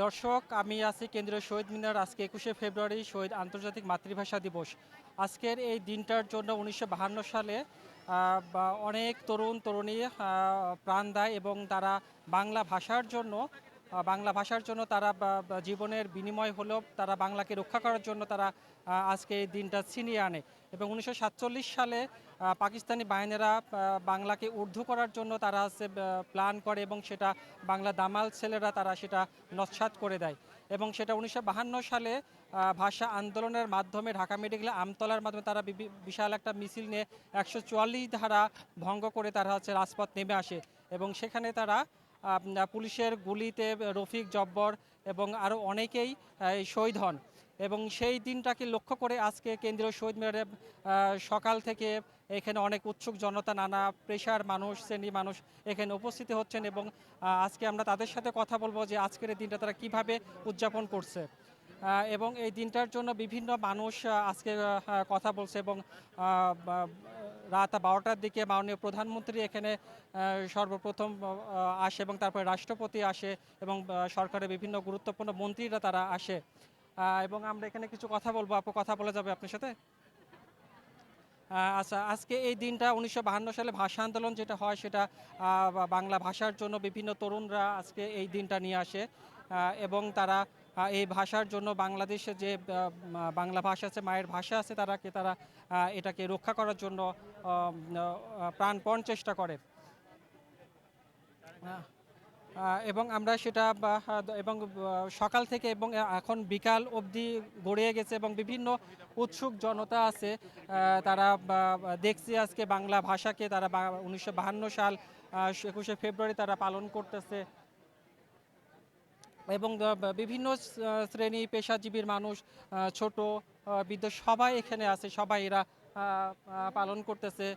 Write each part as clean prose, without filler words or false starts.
দর্শক, আমি আছি কেন্দ্রীয় শহীদ মিনার। আজকে ২১শে ফেব্রুয়ারি শহীদ আন্তর্জাতিক মাতৃভাষা দিবস। আজকের এই দিনটার জন্য ১৯৫২ সালে অনেক তরুণ তরুণী প্রাণ দেয় এবং তারা বাংলা ভাষার জন্য তারা জীবনের বিনিময় হলেও তারা বাংলাকে রক্ষা করার জন্য তারা আজকে এই দিনটা ছিনিয়ে আনে। এবং ১৯৪৭ সালে পাকিস্তানি বাহিনীরা বাংলাকে উর্দু করার জন্য তারা প্ল্যান করে এবং সেটা বাংলা দামাল ছেলেরা তারা সেটা নস্যাৎ করে দেয়। এবং সেটা ১৯৫২ সালে ভাষা আন্দোলনের মাধ্যমে ঢাকা মেডিকেলে আমতলার মাধ্যমে তারা বিশাল একটা মিছিল নিয়ে ১৪৪ ধারা ভঙ্গ করে তারা রাজপথ নেমে আসে। এবং সেখানে তারা পুলিশের গুলিতে রফিক জব্বর এবং আরও অনেকেই শহীদ হন। এবং সেই দিনটাকে লক্ষ্য করে আজকে কেন্দ্রীয় শহীদ মিনারে সকাল থেকে এখানে অনেক উৎসুক জনতা, নানা পেশার মানুষ, শ্রেণী মানুষ এখানে উপস্থিত হচ্ছেন। এবং আজকে আমরা তাদের সাথে কথা বলবো যে আজকের এই দিনটা তারা কিভাবে উদযাপন করছে। এবং এই দিনটার জন্য বিভিন্ন মানুষ আজকে কথা বলছে। এবং রাত ১২টার দিকে মাননীয় প্রধানমন্ত্রী এখানে সর্বপ্রথম আসে এবং তারপরে রাষ্ট্রপতি আসে এবং সরকারের বিভিন্ন গুরুত্বপূর্ণ মন্ত্রীরা তারা আসে। এবং আমরা এখানে কিছু কথা বলবো। আপু, কথা বলা যাবে আপনার সাথে? আচ্ছা, আজকে এই দিনটা ১৯৫২ সালে ভাষা আন্দোলন যেটা হয় সেটা বাংলা ভাষার জন্য বিভিন্ন তরুণরা আজকে এই দিনটা নিয়ে আসে। এবং তারা এই ভাষার জন্য বাংলাদেশে যে বাংলা ভাষা আছে, মায়ের ভাষা আছে, তারা এটাকে রক্ষা করার জন্য প্রাণপণ চেষ্টা করে। এবং আমরা সেটা এবং সকাল থেকে এবং এখন বিকাল অবধি গড়িয়ে গেছে এবং বিভিন্ন উৎসুক জনতা আছে। তারা দেখছি আজকে বাংলা ভাষাকে তারা ১৯৫২ সাল ২১শে ফেব্রুয়ারি তারা পালন করতেছে। এবং বিভিন্ন শ্রেণী পেশাজীবীর মানুষ, ছোট বৃদ্ধ সবাই এখানে আছে, সবাই এরা পালন করতেছে।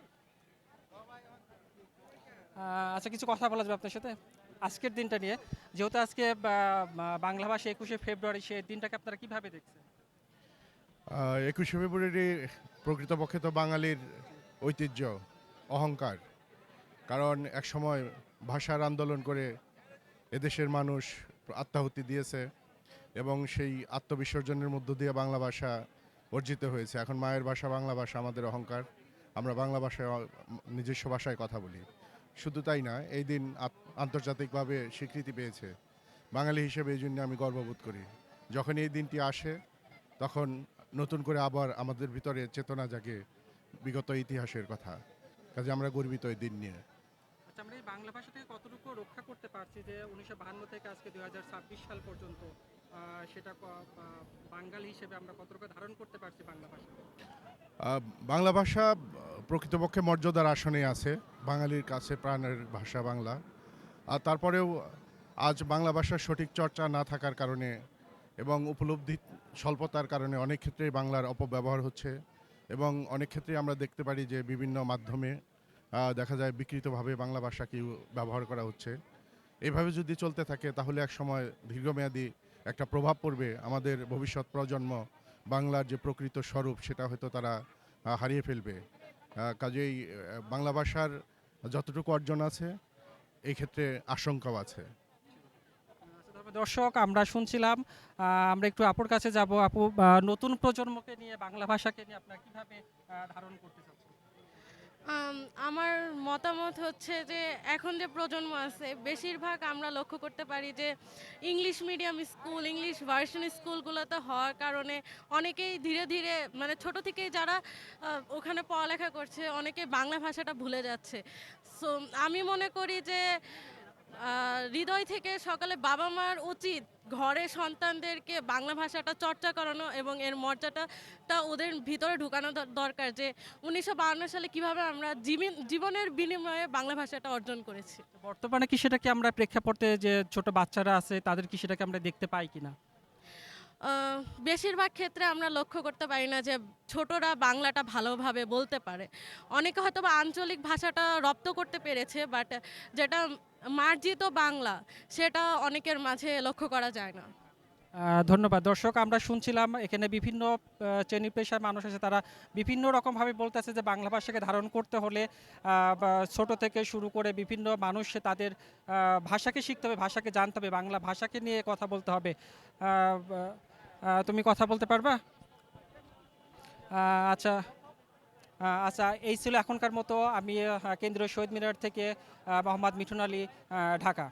আচ্ছা, কিছু কথা বলা যাবে আপনার সাথে আজকের দিনটা নিয়ে? যেহেতু আজকে বাংলা ভাষা ২১শে ফেব্রুয়ারি, সেই দিনটাকে আপনারা কিভাবে দেখছেন? ২১শে ফেব্রুয়ারি প্রকৃতপক্ষে তো বাঙালির ঐতিহ্য, অহংকার। কারণ একসময় ভাষার আন্দোলন করে এদেশের মানুষ আত্মাহুতি দিয়েছে এবং সেই আত্মবিসর্জনের মধ্য দিয়ে বাংলা ভাষা অর্জিত হয়েছে। এখন মায়ের ভাষা বাংলা ভাষা আমাদের অহংকার। আমরা বাংলা ভাষায় নিজস্ব ভাষায় কথা বলি। শুধু তাই না, এই দিন আন্তর্জাতিকভাবে স্বীকৃতি পেয়েছে। বাঙালি হিসেবে এই জন্য আমি গর্ববোধ করি। যখন এই দিনটি আসে তখন নতুন করে আবার আমাদের ভিতরে চেতনা জাগে বিগত ইতিহাসের কথা। কাজে আমরা গর্বিত এই দিন নিয়ে। আচ্ছা, আমরা এই বাংলা ভাষাটাকে কতটুকু রক্ষা করতে পারছি যে ১৯৫২ থেকে আজকে ২০২৬ সাল পর্যন্ত সেটা বাঙালি হিসেবে আমরা কতটুকু ধারণ করতে পারছি বাংলা ভাষা? আহ, বাংলা ভাষা প্রকৃতপক্ষে মর্যাদার আসনে আছে। বাঙালির কাছে প্রাণের ভাষা বাংলা। আর তারপরেও আজ বাংলা ভাষার সঠিক চর্চা না থাকার কারণে এবং উপলব্ধি স্বল্পতার কারণে অনেক ক্ষেত্রেই বাংলার অপব্যবহার হচ্ছে এবং অনেক ক্ষেত্রেই আমরা দেখতে পারি যে বিভিন্ন মাধ্যমে দেখা যায় বিকৃতভাবে বাংলা ভাষাকে ব্যবহার করা হচ্ছে। এভাবে যদি চলতে থাকে তাহলে এক সময় দীর্ঘমেয়াদী একটা প্রভাব পড়বে আমাদের ভবিষ্যৎ প্রজন্ম। বাংলার যে প্রকৃত স্বরূপ সেটা হয়তো তারা হারিয়ে ফেলবে। কাজেই বাংলা ভাষার যতটুকু অর্জন আছে এই ক্ষেত্রে আশঙ্কাও আছে। আচ্ছা, তারপর দর্শক, আমরা শুনছিলাম, আমরা একটু আপুর কাছে যাব। আপু, নতুন প্রজন্মকে নিয়ে বাংলা ভাষাকে নিয়ে আপনারা কিভাবে ধারণ করতে চাচ্ছেন? আম আমার মতামত হচ্ছে যে এখন যে প্রজন্ম আছে বেশিরভাগ আমরা লক্ষ্য করতে পারি যে English medium school, English version স্কুলগুলোতে হওয়ার কারণে অনেকেই ধীরে ধীরে মানে ছোট থেকেই যারা ওখানে পড়ালেখা করছে অনেকেই বাংলা ভাষাটা ভুলে যাচ্ছে। সো আমি মনে করি যে হৃদয় থেকে সকালে বাবা মার উচিত ঘরে সন্তানদেরকে বাংলা ভাষাটা চর্চা করানো এবং এর মর্যাদাটা ওদের ভিতরে ঢুকানো দরকার যে ১৯৫২ সালে কিভাবে আমরা জীবনের বিনিময়ে বাংলা ভাষাটা অর্জন করেছি। বর্তমানে কি সেটাকে আমরা প্রেক্ষাপটে যে ছোট বাচ্চারা আছে তাদের কি সেটাকে আমরা দেখতে পাই কিনা? আহ, বেশিরভাগ ক্ষেত্রে আমরা লক্ষ্য করতে পারি না যে ছোটরা বাংলাটা ভালোভাবে বলতে পারে। অনেকে হয়তো বা আঞ্চলিক ভাষাটা রপ্ত করতে পেরেছে, বাট যেটা মার্জিত বাংলা সেটা অনেকের মাঝে লক্ষ্য করা যায় না। ধন্যবাদ দর্শক, আমরা শুনছিলাম এখানে বিভিন্ন শ্রেণী পেশার মানুষ আছে, তারা বিভিন্ন রকমভাবে বলতেছে যে বাংলা ভাষাকে ধারণ করতে হলে বা ছোট থেকে শুরু করে বিভিন্ন মানুষ তাদের ভাষাকে শিখতে হবে, ভাষাকে জানতে হবে, বাংলা ভাষাকে নিয়ে কথা বলতে হবে। তুমি কথা বলতে পারবা? আচ্ছা। আচ্ছা, এই ছিল এখনকার মতো। আমি কেন্দ্রীয় শহীদ মিনার থেকে মোহাম্মদ মিঠুন আলী, ঢাকা।